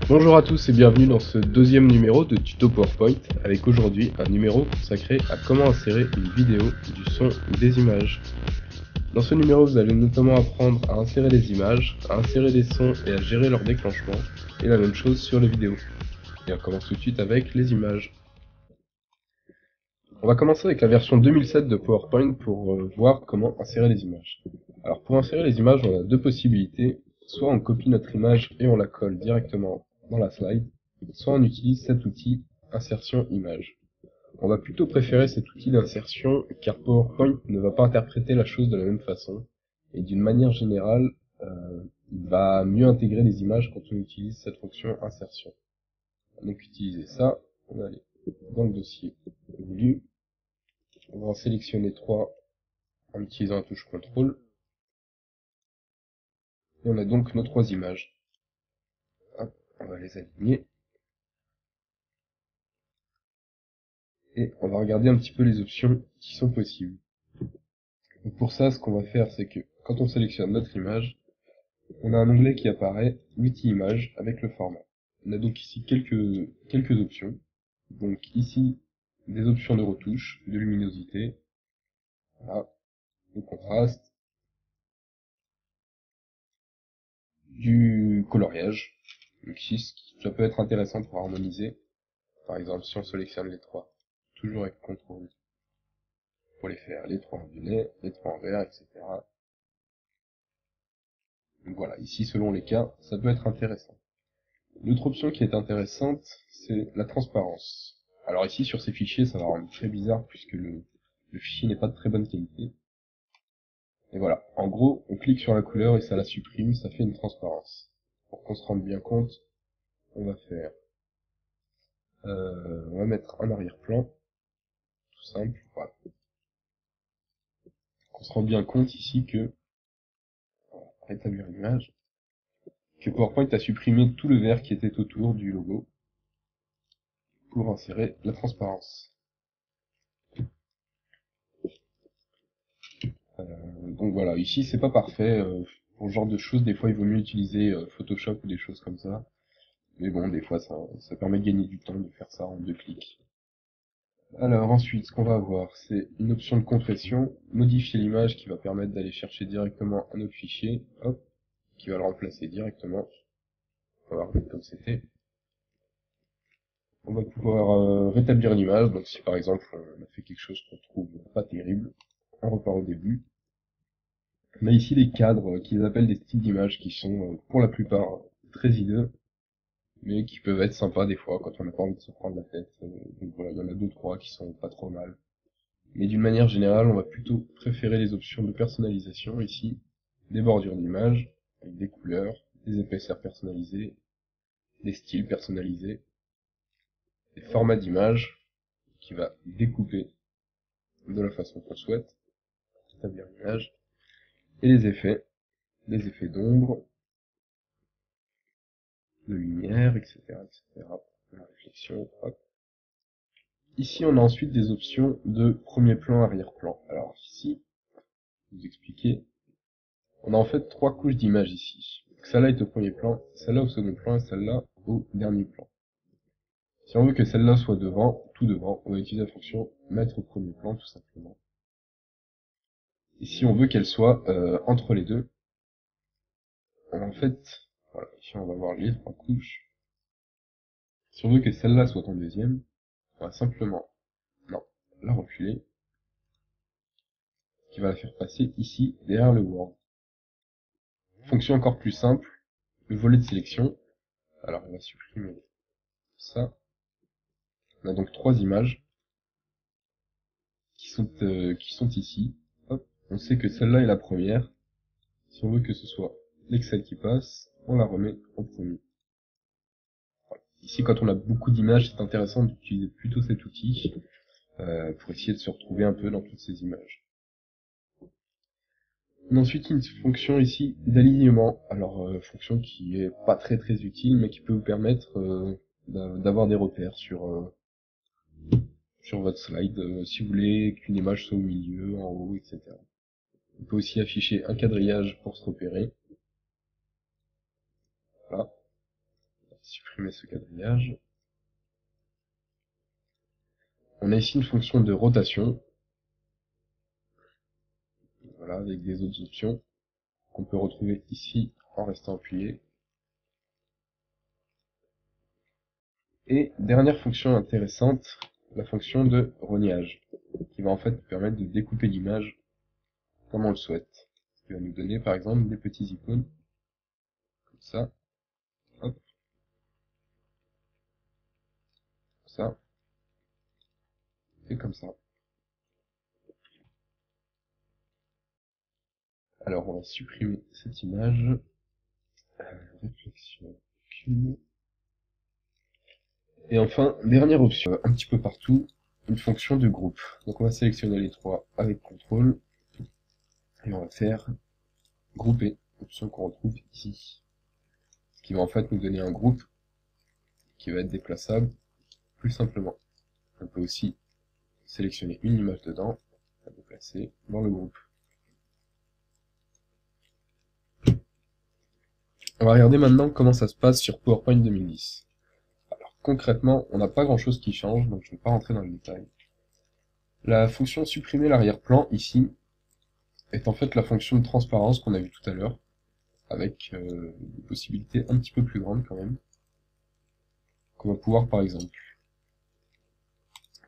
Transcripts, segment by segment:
Bonjour à tous et bienvenue dans ce deuxième numéro de Tuto PowerPoint avec aujourd'hui un numéro consacré à comment insérer une vidéo, du son ou des images. Dans ce numéro vous allez notamment apprendre à insérer des images, à insérer des sons et à gérer leur déclenchement, et la même chose sur les vidéos. Et on commence tout de suite avec les images. On va commencer avec la version 2007 de PowerPoint pour voir comment insérer les images. Alors pour insérer les images on a deux possibilités, soit on copie notre image et on la colle directement dans la slide, soit on utilise cet outil insertion image. On va plutôt préférer cet outil d'insertion car PowerPoint ne va pas interpréter la chose de la même façon et d'une manière générale il va mieux intégrer les images quand on utilise cette fonction insertion. Donc utiliser ça, on va aller dans le dossier voulu, on va en sélectionner 3 en utilisant la touche CTRL et on a donc nos 3 images. Hop, on va les aligner. Et on va regarder un petit peu les options qui sont possibles. Donc pour ça, ce qu'on va faire, c'est que quand on sélectionne notre image, on a un onglet qui apparaît, multi-image, avec le format. On a donc ici quelques options. Donc ici, des options de retouche, de luminosité, voilà, de contraste, du coloriage. Donc ici, ça peut être intéressant pour harmoniser. Par exemple, si on sélectionne les 3, toujours avec CTRL, pour les faire les 3 en violet, les 3 en vert, etc. Donc voilà, ici selon les cas, ça peut être intéressant. L'autre option qui est intéressante, c'est la transparence. Alors ici sur ces fichiers, ça va rendre très bizarre puisque le fichier n'est pas de très bonne qualité. Et voilà, en gros, on clique sur la couleur et ça la supprime, ça fait une transparence. Pour qu'on se rende bien compte, on va faire, on va mettre un arrière-plan, tout simple, voilà. On se rend bien compte ici que, on va rétablir l'image, que PowerPoint a supprimé tout le vert qui était autour du logo pour insérer la transparence. Donc voilà, ici c'est pas parfait, pour ce genre de choses, des fois il vaut mieux utiliser Photoshop ou des choses comme ça. Mais bon, des fois ça permet de gagner du temps de faire ça en 2 clics. Alors ensuite, ce qu'on va avoir, c'est une option de compression, modifier l'image qui va permettre d'aller chercher directement un autre fichier, hop, qui va le remplacer directement. On va remettre comme c'était. On va pouvoir rétablir l'image, donc si par exemple on a fait quelque chose qu'on trouve pas terrible, on repart au début. On a ici des cadres qu'ils appellent des styles d'image qui sont pour la plupart très hideux, mais qui peuvent être sympas des fois quand on n'a pas envie de se prendre la tête. Donc voilà, il y en a 2-3 qui sont pas trop mal. Mais d'une manière générale, on va plutôt préférer les options de personnalisation ici, des bordures d'image, avec des couleurs, des épaisseurs personnalisées, des styles personnalisés, des formats d'image qui va découper de la façon qu'on souhaite, établir l'image, et les effets, des effets d'ombre, de lumière, etc., etc., la réflexion, hop. Ici, on a ensuite des options de premier plan, arrière-plan. Alors ici, je vais vous expliquer, on a en fait 3 couches d'images ici. Celle-là est au premier plan, celle-là au second plan et celle-là au dernier plan. Si on veut que celle-là soit devant, tout devant, on va utiliser la fonction mettre au premier plan tout simplement. Et si on veut qu'elle soit entre les deux, en fait, voilà, ici on va voir les 3 couches. Si on veut que celle-là soit en deuxième, on va simplement, non, la reculer, qui va la faire passer ici, derrière le Word. Fonction encore plus simple, le volet de sélection. Alors on va supprimer ça. On a donc 3 images qui sont ici. Hop, on sait que celle-là est la première. Si on veut que ce soit l'Excel qui passe, on la remet en premier. Voilà. Ici, quand on a beaucoup d'images, c'est intéressant d'utiliser plutôt cet outil pour essayer de se retrouver un peu dans toutes ces images. On a ensuite une fonction ici d'alignement. Alors, fonction qui est pas très utile, mais qui peut vous permettre d'avoir des repères sur votre slide, si vous voulez qu'une image soit au milieu, en haut, etc. On peut aussi afficher un quadrillage pour se repérer. Voilà. supprimer ce quadrillage. On a ici une fonction de rotation, voilà, avec des autres options qu'on peut retrouver ici en restant appuyé. Et dernière fonction intéressante, la fonction de rognage, qui va en fait nous permettre de découper l'image comme on le souhaite. Ce qui va nous donner par exemple des petits icônes, comme ça, hop, comme ça, et comme ça. Alors on va supprimer cette image, réflexion, cube. Et enfin, dernière option, un petit peu partout, une fonction de groupe. Donc on va sélectionner les trois avec CTRL, et on va faire grouper, option qu'on retrouve ici. Ce qui va en fait nous donner un groupe qui va être déplaçable plus simplement. On peut aussi sélectionner une image dedans, la déplacer dans le groupe. On va regarder maintenant comment ça se passe sur PowerPoint 2010. Alors concrètement, on n'a pas grand chose qui change, donc je ne vais pas rentrer dans le détail. La fonction supprimer l'arrière-plan ici est en fait la fonction de transparence qu'on a vue tout à l'heure, avec des possibilités un petit peu plus grandes quand même. Qu'on va pouvoir par exemple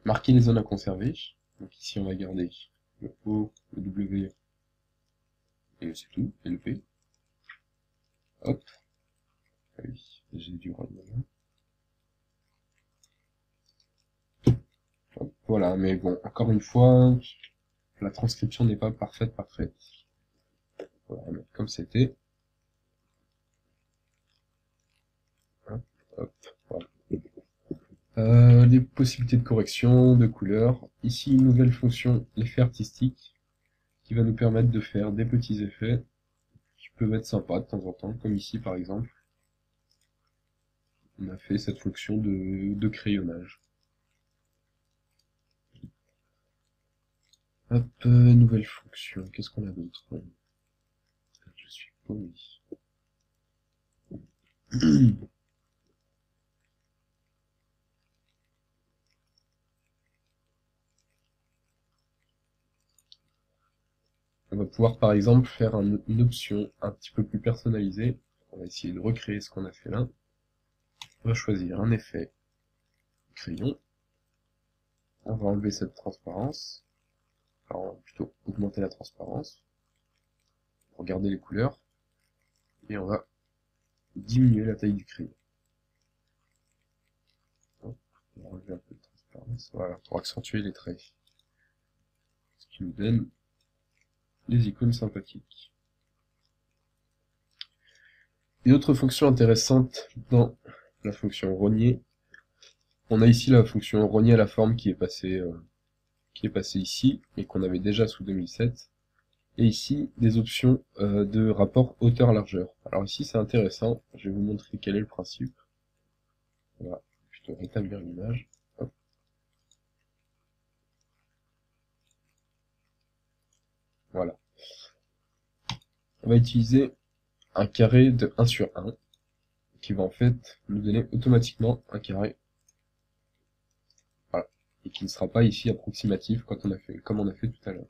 marquer les zones à conserver. Donc ici on va garder le O, le W, et c'est tout, et le P. Hop. Ah oui, j'ai dû revenir. Hop, voilà, mais bon, encore une fois, la transcription n'est pas parfaite. On va remettre comme c'était. Hop, hop, voilà. Les possibilités de correction, de couleurs. Ici, une nouvelle fonction, l'effet artistique, qui va nous permettre de faire des petits effets qui peuvent être sympas de temps en temps, comme ici par exemple. On a fait cette fonction de crayonnage. Hop, nouvelle fonction, qu'est-ce qu'on a d'autre? Je suis paumé. On va pouvoir par exemple faire une option un petit peu plus personnalisée. On va essayer de recréer ce qu'on a fait là. On va choisir un effet crayon. On va enlever cette transparence. Alors on va plutôt augmenter la transparence. Regarder les couleurs. Et on va diminuer la taille du crayon. On va enlever un peu de transparence. Voilà, pour accentuer les traits. Ce qui nous donne des icônes sympathiques. Une autre fonction intéressante dans la fonction rogner, on a ici la fonction rogner à la forme qui est passée ici, et qu'on avait déjà sous 2007. Et ici, des options de rapport hauteur-largeur. Alors ici, c'est intéressant, je vais vous montrer quel est le principe. On va plutôt rétablir l'image. Voilà. On va utiliser un carré de 1 sur 1, qui va en fait nous donner automatiquement un carré. Voilà. Et qui ne sera pas ici approximatif quand on a fait, comme on a fait tout à l'heure.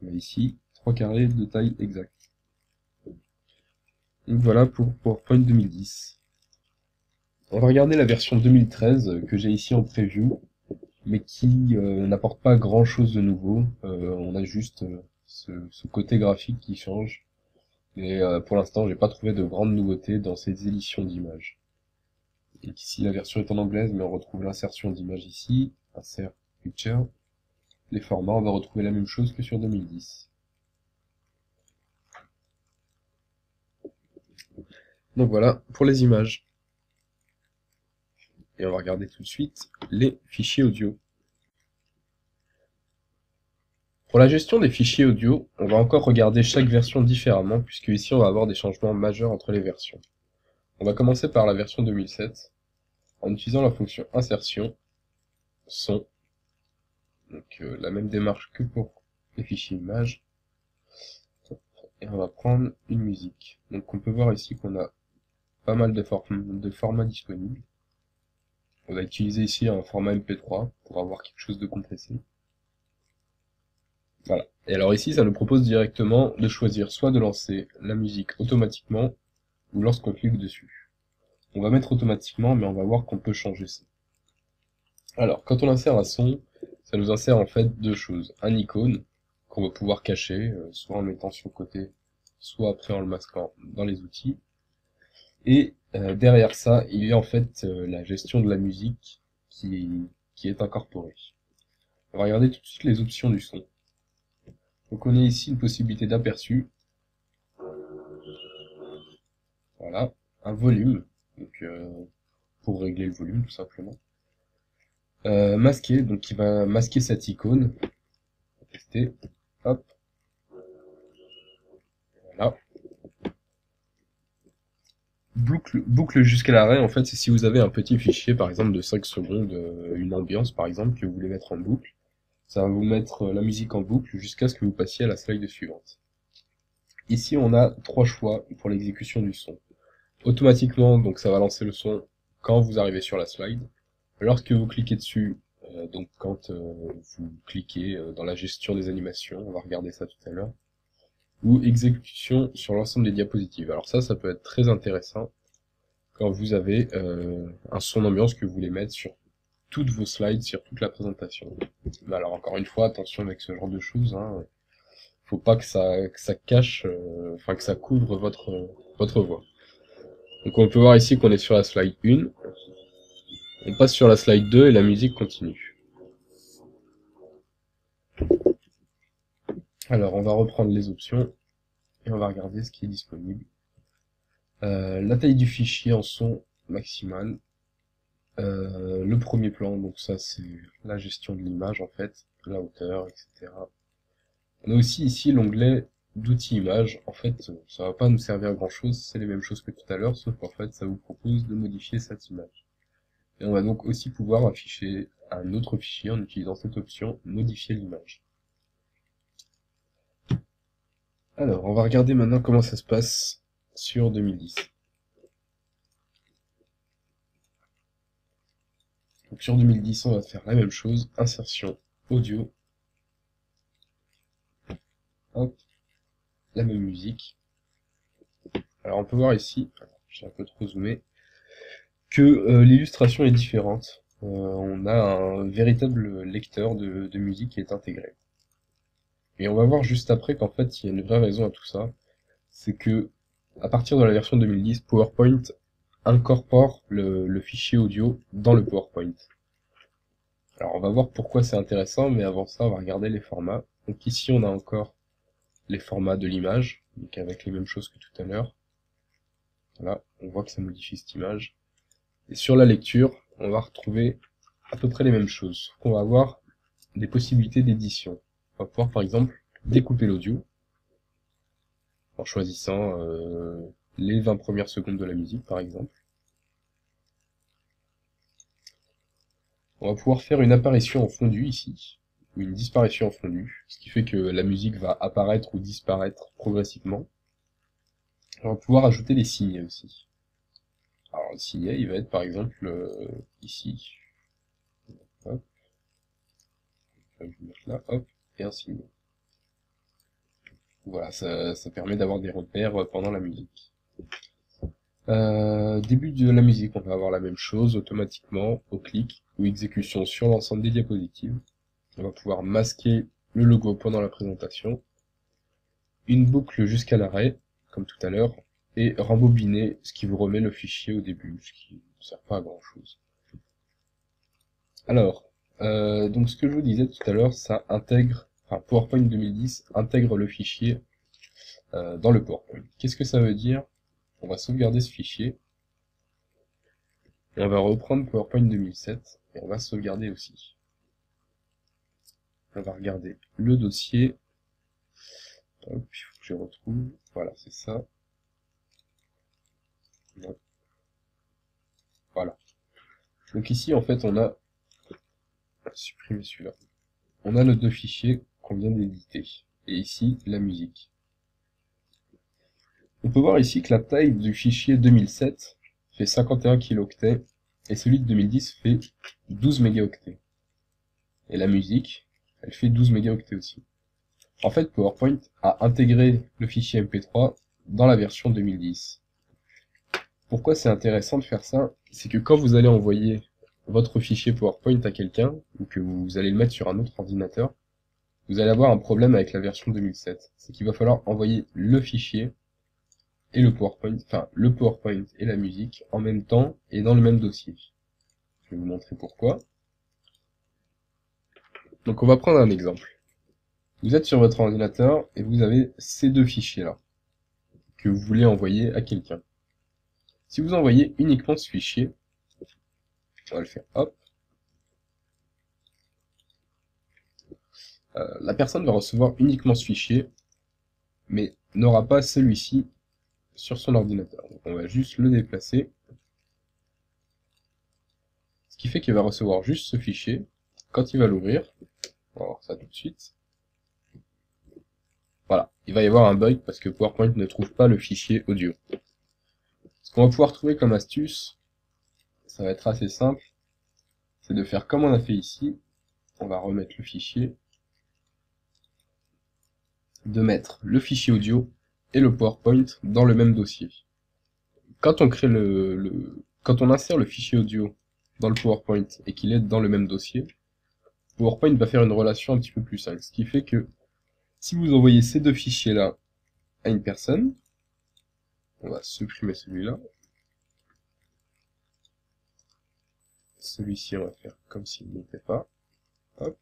On a ici 3 carrés de taille exacte. Donc voilà pour PowerPoint 2010. On va regarder la version 2013 que j'ai ici en preview, mais qui n'apporte pas grand chose de nouveau. On a juste ce côté graphique qui change. Mais pour l'instant, j'ai pas trouvé de grandes nouveautés dans ces éditions d'images. Et ici, la version est en anglaise, mais on retrouve l'insertion d'images ici, insert picture. Les formats, on va retrouver la même chose que sur 2010. Donc voilà pour les images. Et on va regarder tout de suite les fichiers audio. Pour la gestion des fichiers audio, on va encore regarder chaque version différemment, puisque ici on va avoir des changements majeurs entre les versions. On va commencer par la version 2007, en utilisant la fonction insertion, son, donc la même démarche que pour les fichiers images, et on va prendre une musique. Donc on peut voir ici qu'on a pas mal de formats disponibles. On va utiliser ici un format MP3 pour avoir quelque chose de compressé. Voilà. Et alors ici, ça nous propose directement de choisir soit de lancer la musique automatiquement ou lorsqu'on clique dessus. On va mettre automatiquement, mais on va voir qu'on peut changer ça. Alors, quand on insère un son, ça nous insère en fait deux choses. Un icône qu'on va pouvoir cacher, soit en le mettant sur le côté, soit après en le masquant dans les outils. Et derrière ça, il y a en fait la gestion de la musique qui est incorporée. On va regarder tout de suite les options du son. Donc on a ici une possibilité d'aperçu, voilà, un volume, donc pour régler le volume tout simplement. Masquer, donc qui va masquer cette icône. On va tester, hop, voilà. Boucle jusqu'à l'arrêt, en fait, c'est si vous avez un petit fichier, par exemple de 5 secondes, une ambiance par exemple, que vous voulez mettre en boucle, ça va vous mettre la musique en boucle jusqu'à ce que vous passiez à la slide suivante. Ici, on a trois choix pour l'exécution du son. Automatiquement, donc ça va lancer le son quand vous arrivez sur la slide. Lorsque vous cliquez dessus, donc quand vous cliquez dans la gestion des animations, on va regarder ça tout à l'heure, ou exécution sur l'ensemble des diapositives. Alors ça peut être très intéressant quand vous avez un son d'ambiance que vous voulez mettre sur toutes vos slides, sur toute la présentation. Mais alors encore une fois, attention avec ce genre de choses, hein, faut pas que ça cache, enfin que ça couvre votre voix. Donc on peut voir ici qu'on est sur la slide 1, on passe sur la slide 2 et la musique continue. Alors on va reprendre les options et on va regarder ce qui est disponible. La taille du fichier en son maximal, le premier plan, donc ça c'est la gestion de l'image en fait, la hauteur, etc. On a aussi ici l'onglet d'outils images. En fait, ça va pas nous servir à grand chose, c'est les mêmes choses que tout à l'heure, sauf qu'en fait ça vous propose de modifier cette image. Et on va donc aussi pouvoir afficher un autre fichier en utilisant cette option modifier l'image. Alors, on va regarder maintenant comment ça se passe sur 2010. Donc sur 2010, on va faire la même chose, insertion audio, hop, la même musique. Alors on peut voir ici, j'ai un peu trop zoomé, que l'illustration est différente. On a un véritable lecteur de musique qui est intégré. Et on va voir juste après qu'en fait il y a une vraie raison à tout ça, c'est que à partir de la version 2010, PowerPoint incorpore le fichier audio dans le PowerPoint. Alors on va voir pourquoi c'est intéressant, mais avant ça on va regarder les formats. Donc ici on a encore les formats de l'image, donc avec les mêmes choses que tout à l'heure. Voilà, on voit que ça modifie cette image. Et sur la lecture, on va retrouver à peu près les mêmes choses, sauf qu'on va avoir des possibilités d'édition. On va pouvoir par exemple découper l'audio en choisissant les 20 premières secondes de la musique par exemple. On va pouvoir faire une apparition en fondu ici, ou une disparition en fondu, ce qui fait que la musique va apparaître ou disparaître progressivement. On va pouvoir ajouter des signets aussi. Alors le signet, il va être par exemple ici. Hop, je vais le mettre là, hop, et un signet. Voilà, ça permet d'avoir des repères pendant la musique. Début de la musique, on va avoir la même chose automatiquement au clic ou exécution sur l'ensemble des diapositives. On va pouvoir masquer le logo pendant la présentation, une boucle jusqu'à l'arrêt, comme tout à l'heure, et rembobiner, ce qui vous remet le fichier au début, ce qui ne sert pas à grand chose. Alors, donc ce que je vous disais tout à l'heure, ça intègre, enfin PowerPoint 2010 intègre le fichier dans le PowerPoint. Qu'est-ce que ça veut dire? On va sauvegarder ce fichier, et on va reprendre PowerPoint 2007, et on va sauvegarder aussi. On va regarder le dossier, hop, il faut que je retrouve, voilà, c'est ça. Voilà. Donc ici, en fait, on a supprimé celui-là. On a nos deux fichiers qu'on vient d'éditer. Et ici, la musique. On peut voir ici que la taille du fichier 2007 fait 51 kilooctets et celui de 2010 fait 12 mégaoctets. Et la musique, elle fait 12 mégaoctets aussi. En fait, PowerPoint a intégré le fichier MP3 dans la version 2010. Pourquoi c'est intéressant de faire ça? C'est que quand vous allez envoyer votre fichier PowerPoint à quelqu'un, ou que vous allez le mettre sur un autre ordinateur, vous allez avoir un problème avec la version 2007. C'est qu'il va falloir envoyer le fichier et le PowerPoint, enfin le PowerPoint et la musique en même temps et dans le même dossier. Je vais vous montrer pourquoi. Donc on va prendre un exemple. Vous êtes sur votre ordinateur et vous avez ces deux fichiers-là que vous voulez envoyer à quelqu'un. Si vous envoyez uniquement ce fichier, on va le faire hop, la personne va recevoir uniquement ce fichier, mais n'aura pas celui-ci sur son ordinateur. Donc on va juste le déplacer, ce qui fait qu'il va recevoir juste ce fichier. Quand il va l'ouvrir, on va voir ça tout de suite, voilà, il va y avoir un bug parce que PowerPoint ne trouve pas le fichier audio. Ce qu'on va pouvoir trouver comme astuce, ça va être assez simple, c'est de faire comme on a fait ici, on va remettre le fichier, de mettre le fichier audio et le PowerPoint dans le même dossier. Quand on crée quand on insère le fichier audio dans le PowerPoint et qu'il est dans le même dossier, PowerPoint va faire une relation un petit peu plus simple. Ce qui fait que si vous envoyez ces deux fichiers-là à une personne, on va supprimer celui-là. Celui-ci, on va faire comme s'il n'était pas. Hop.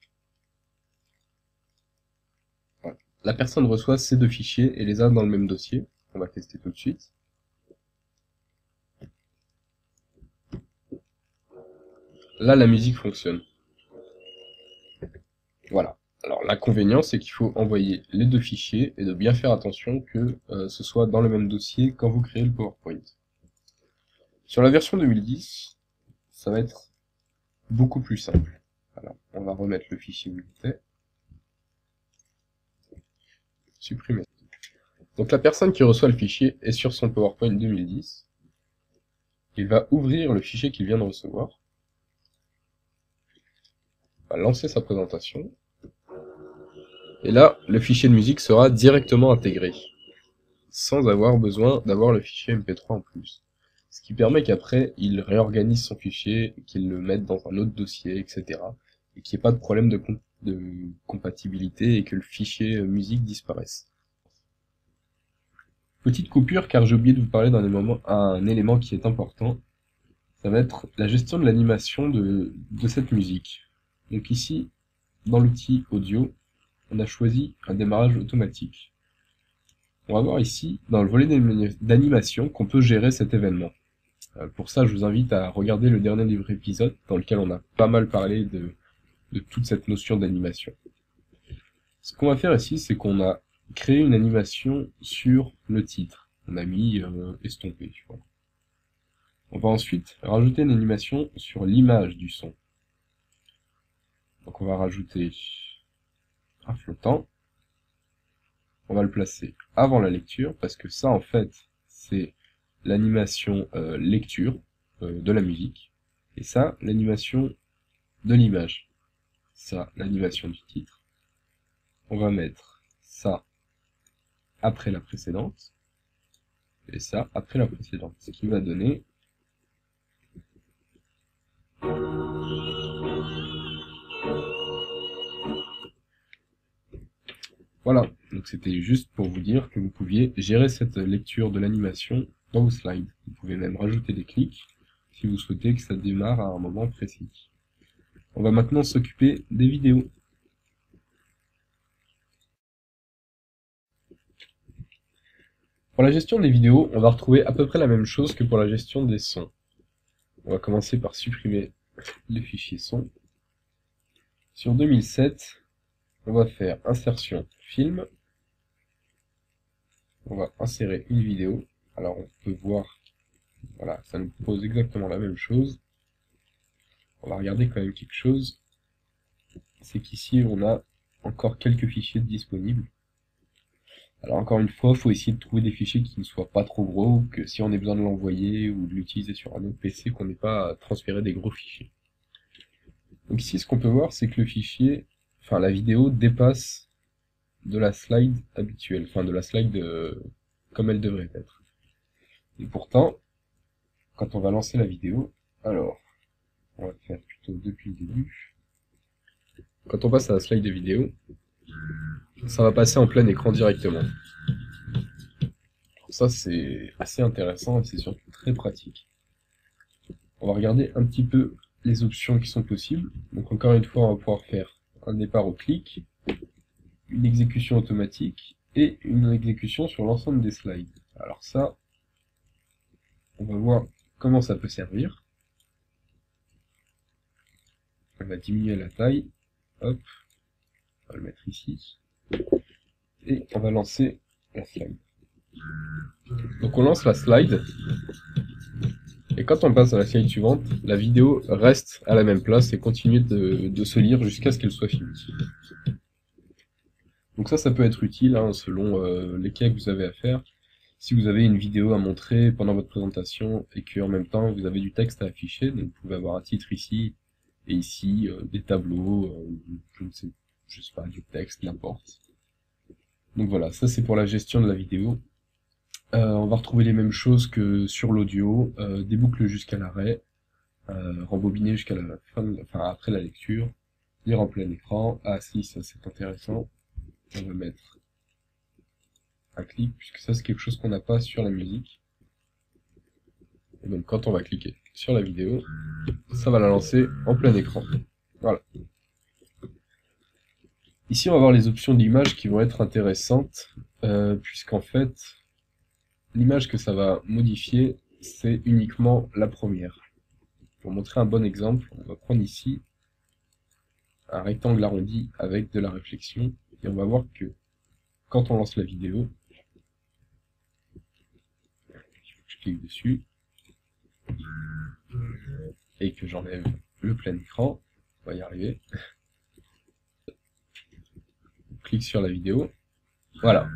Voilà. La personne reçoit ces deux fichiers et les a dans le même dossier. On va tester tout de suite. Là, la musique fonctionne. Voilà. Alors l'inconvénient, c'est qu'il faut envoyer les deux fichiers et de bien faire attention que ce soit dans le même dossier quand vous créez le PowerPoint. Sur la version 2010, ça va être beaucoup plus simple. Alors, on va remettre le fichier où il était. Supprimer. Donc la personne qui reçoit le fichier est sur son PowerPoint 2010. Il va ouvrir le fichier qu'il vient de recevoir. Va lancer sa présentation. Et là, le fichier de musique sera directement intégré, sans avoir besoin d'avoir le fichier MP3 en plus. Ce qui permet qu'après, il réorganise son fichier, qu'il le mette dans un autre dossier, etc. Et qu'il n'y ait pas de problème de compatibilité et que le fichier musique disparaisse. Petite coupure car j'ai oublié de vous parler un élément qui est important. Ça va être la gestion de l'animation de cette musique. Donc ici, dans l'outil audio, on a choisi un démarrage automatique. On va voir ici, dans le volet d'animation, qu'on peut gérer cet événement. Pour ça, je vous invite à regarder le dernier livre épisode, dans lequel on a pas mal parlé de toute cette notion d'animation. Ce qu'on va faire ici, c'est qu'on a créé une animation sur le titre. On a mis estompé, tu vois. On va ensuite rajouter une animation sur l'image du son. Donc on va rajouter un flottant. On va le placer avant la lecture, parce que ça, en fait, c'est l'animation lecture de la musique. Et ça, l'animation de l'image. Ça, l'animation du titre. On va mettre ça après la précédente. Et ça après la précédente. Ce qui va donner voilà, donc c'était juste pour vous dire que vous pouviez gérer cette lecture de l'animation dans vos slides. Vous pouvez même rajouter des clics si vous souhaitez que ça démarre à un moment précis. On va maintenant s'occuper des vidéos. Pour la gestion des vidéos, on va retrouver à peu près la même chose que pour la gestion des sons. On va commencer par supprimer les fichiers son. Sur 2007, on va faire insertion film. On va insérer une vidéo. Alors on peut voir, voilà, ça nous propose exactement la même chose. On va regarder quand même quelque chose. C'est qu'ici on a encore quelques fichiers disponibles. Alors encore une fois, il faut essayer de trouver des fichiers qui ne soient pas trop gros, que si on a besoin de l'envoyer ou de l'utiliser sur un autre PC, qu'on n'ait pas à transférer des gros fichiers. Donc ici, ce qu'on peut voir, c'est que le fichier, enfin la vidéo dépasse de la slide habituelle, enfin de la slide comme elle devrait être. Et pourtant, quand on va lancer la vidéo, alors, on va le faire plutôt depuis le début. Quand on passe à la slide de vidéo, ça va passer en plein écran directement. Ça, c'est assez intéressant et c'est surtout très pratique. On va regarder un petit peu les options qui sont possibles. Donc encore une fois, on va pouvoir faire un départ au clic, une exécution automatique et une exécution sur l'ensemble des slides. Alors ça, on va voir comment ça peut servir. On va diminuer la taille, hop, on va le mettre ici, et on va lancer la slide. Donc on lance la slide, et quand on passe à la slide suivante, la vidéo reste à la même place et continue de se lire jusqu'à ce qu'elle soit finie. Donc ça peut être utile hein, selon les cas que vous avez à faire. Si vous avez une vidéo à montrer pendant votre présentation et qu'en même temps vous avez du texte à afficher, donc vous pouvez avoir un titre ici et ici, des tableaux, je sais pas, du texte, n'importe. Donc voilà, ça c'est pour la gestion de la vidéo. On va retrouver les mêmes choses que sur l'audio, des boucles jusqu'à l'arrêt, rembobiner jusqu'à la fin, enfin après la lecture, lire en plein écran. Ah si, ça c'est intéressant. On va mettre un clic, puisque ça c'est quelque chose qu'on n'a pas sur la musique. Et donc quand on va cliquer sur la vidéo, ça va la lancer en plein écran. Voilà. Ici on va voir les options d'image qui vont être intéressantes, puisqu'en fait, l'image que ça va modifier, c'est uniquement la première. Pour montrer un bon exemple, on va prendre ici un rectangle arrondi avec de la réflexion, et on va voir que quand on lance la vidéo, je clique dessus, et que j'enlève le plein écran, on va y arriver, on clique sur la vidéo, voilà.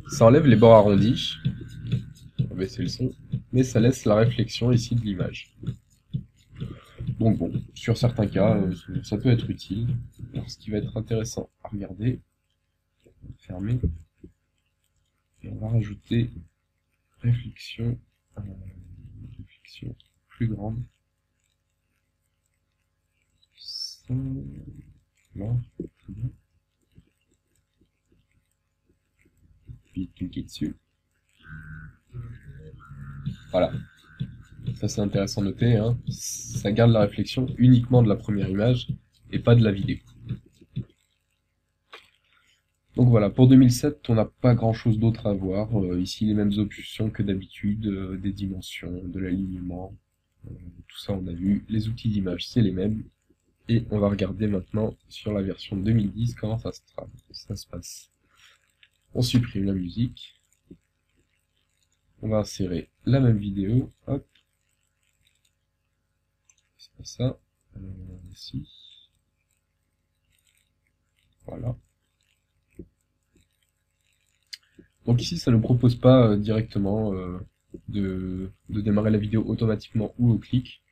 Ça enlève les bords arrondis, on va baisser le son, mais ça laisse la réflexion ici de l'image. Donc bon, sur certains cas, ça peut être utile. Alors ce qui va être intéressant à regarder, on va fermer, et on va rajouter réflexion, réflexion plus grande. Ça, là, très bien. Puis cliquer dessus. Voilà. Ça c'est intéressant de noter, hein. Ça garde la réflexion uniquement de la première image et pas de la vidéo. Donc voilà, pour 2007, on n'a pas grand chose d'autre à voir. Ici, les mêmes options que d'habitude, des dimensions, de l'alignement, tout ça on a vu. Les outils d'image, c'est les mêmes. Et on va regarder maintenant sur la version 2010 comment ça se passe. On supprime la musique. On va insérer la même vidéo. Hop. C'est pas ça. Ici. Voilà. Donc ici, ça ne propose pas directement de démarrer la vidéo automatiquement ou au clic.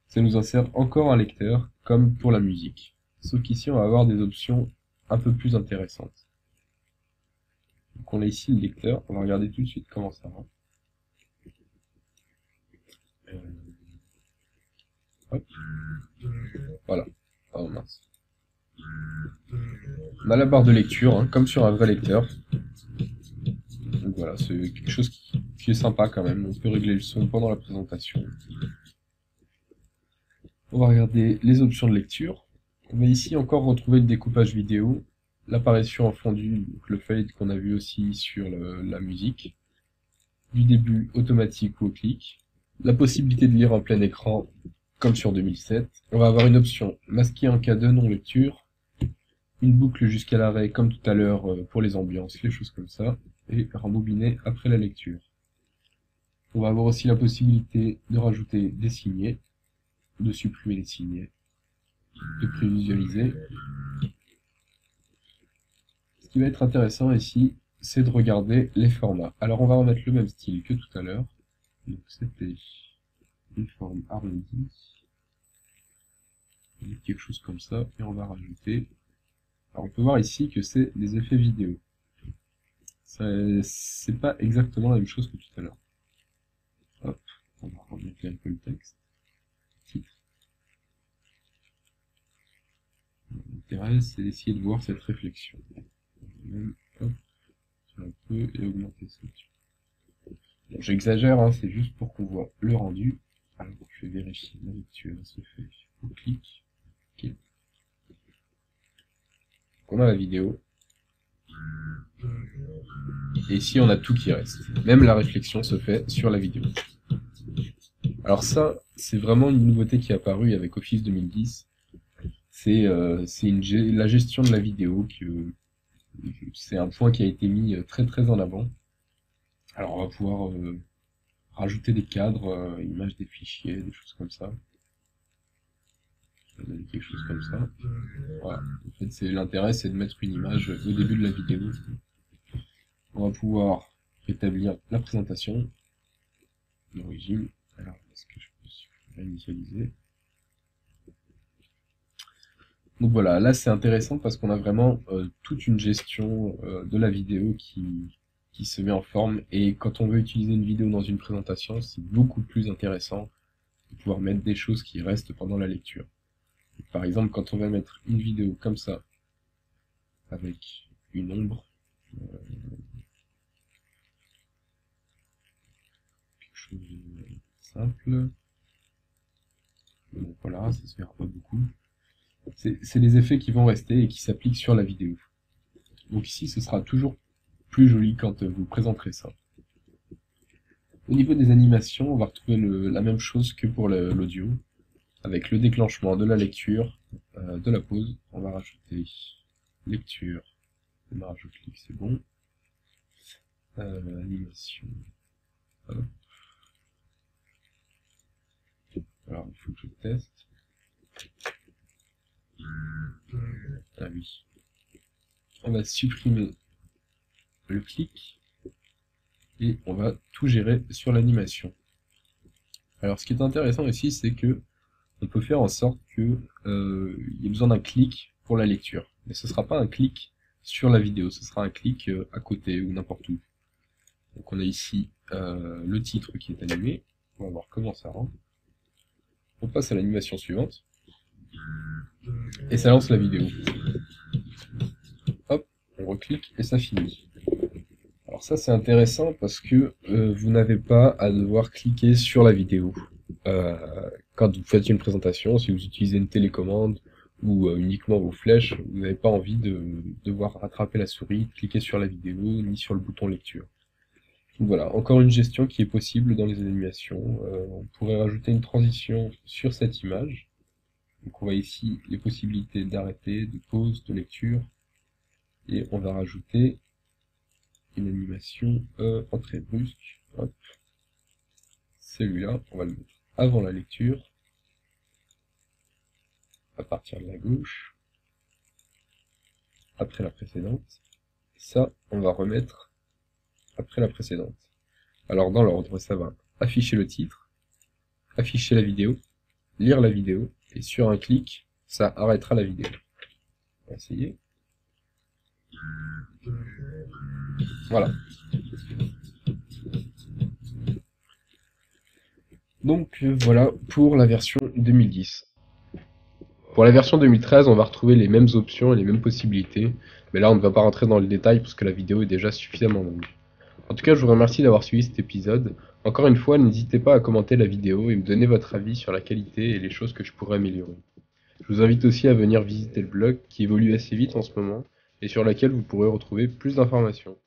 Ça nous insère encore un lecteur, comme pour la musique. Sauf qu'ici, on va avoir des options un peu plus intéressantes. Donc on a ici le lecteur, on va regarder tout de suite comment ça va. Hop. Voilà. Oh mince. On a la barre de lecture, hein, comme sur un vrai lecteur. Donc voilà, c'est quelque chose qui est sympa quand même. On peut régler le son pendant la présentation. On va regarder les options de lecture. On va ici encore retrouver le découpage vidéo, l'apparition en fondu, donc le fade qu'on a vu aussi sur la musique, du début automatique ou au clic, la possibilité de lire en plein écran comme sur 2007. On va avoir une option masquer en cas de non-lecture, une boucle jusqu'à l'arrêt comme tout à l'heure pour les ambiances, les choses comme ça, et rembobiner après la lecture. On va avoir aussi la possibilité de rajouter des signets, de supprimer les signets, de prévisualiser. Ce qui va être intéressant ici, c'est de regarder les formats. Alors on va remettre le même style que tout à l'heure. Donc c'était une forme arrondie, quelque chose comme ça, et on va rajouter. Alors on peut voir ici que c'est des effets vidéo. C'est pas exactement la même chose que tout à l'heure. Hop, on va remettre un peu le texte. Titre. L'intérêt, c'est d'essayer de voir cette réflexion. Même, hop, un peu et augmenter ça. Bon, j'exagère, hein, c'est juste pour qu'on voit le rendu. Alors, je vais vérifier la lecture se fait. On clique. Ok. Donc, on a la vidéo. Et ici, on a tout qui reste. Même la réflexion se fait sur la vidéo. Alors ça, c'est vraiment une nouveauté qui est apparue avec Office 2010. C'est la gestion de la vidéo. C'est un point qui a été mis très très en avant. Alors on va pouvoir rajouter des cadres, images des fichiers, des choses comme ça. Quelque chose comme ça. Voilà. En fait, l'intérêt, c'est de mettre une image au début de la vidéo. On va pouvoir rétablir la présentation d'origine. Alors, est-ce que je peux réinitialiser? Donc voilà, là c'est intéressant parce qu'on a vraiment toute une gestion de la vidéo qui se met en forme. Et quand on veut utiliser une vidéo dans une présentation, c'est beaucoup plus intéressant de pouvoir mettre des choses qui restent pendant la lecture. Par exemple, quand on va mettre une vidéo comme ça, avec une ombre, quelque chose de simple, donc voilà, ça se verra pas beaucoup. C'est les effets qui vont rester et qui s'appliquent sur la vidéo. Donc ici, ce sera toujours plus joli quand vous présenterez ça. Au niveau des animations, on va retrouver la même chose que pour l'audio, avec le déclenchement de la lecture, de la pause. On va rajouter lecture, démarrage je clique, c'est bon. Animation. Hop. Alors il faut que je teste. Ah oui. On va supprimer le clic et on va tout gérer sur l'animation. Alors ce qui est intéressant ici, c'est que on peut faire en sorte que il y ait besoin d'un clic pour la lecture. Mais ce ne sera pas un clic sur la vidéo, ce sera un clic à côté ou n'importe où. Donc on a ici le titre qui est animé. On va voir comment ça rend. On passe à l'animation suivante. Et ça lance la vidéo. Hop, on reclique et ça finit. Alors ça c'est intéressant parce que vous n'avez pas à devoir cliquer sur la vidéo. Quand vous faites une présentation, si vous utilisez une télécommande ou uniquement vos flèches, vous n'avez pas envie de devoir rattraper la souris, cliquer sur la vidéo, ni sur le bouton lecture. Donc voilà, encore une gestion qui est possible dans les animations. On pourrait rajouter une transition sur cette image. Donc on voit ici les possibilités d'arrêter, de pause, de lecture. Et on va rajouter une animation entrée brusque. Hop. Celui-là, on va le mettre avant la lecture, à partir de la gauche, après la précédente. Ça, on va remettre après la précédente. Alors dans l'ordre, ça va afficher le titre, afficher la vidéo, lire la vidéo, et sur un clic, ça arrêtera la vidéo. On va essayer. Voilà. Donc voilà pour la version 2010. Pour la version 2013, on va retrouver les mêmes options et les mêmes possibilités, mais là on ne va pas rentrer dans le détail parce que la vidéo est déjà suffisamment longue. En tout cas, je vous remercie d'avoir suivi cet épisode. Encore une fois, n'hésitez pas à commenter la vidéo et me donner votre avis sur la qualité et les choses que je pourrais améliorer. Je vous invite aussi à venir visiter le blog qui évolue assez vite en ce moment et sur laquelle vous pourrez retrouver plus d'informations.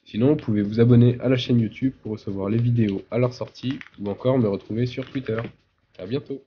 Sinon, vous pouvez vous abonner à la chaîne YouTube pour recevoir les vidéos à leur sortie ou encore me retrouver sur Twitter. À bientôt!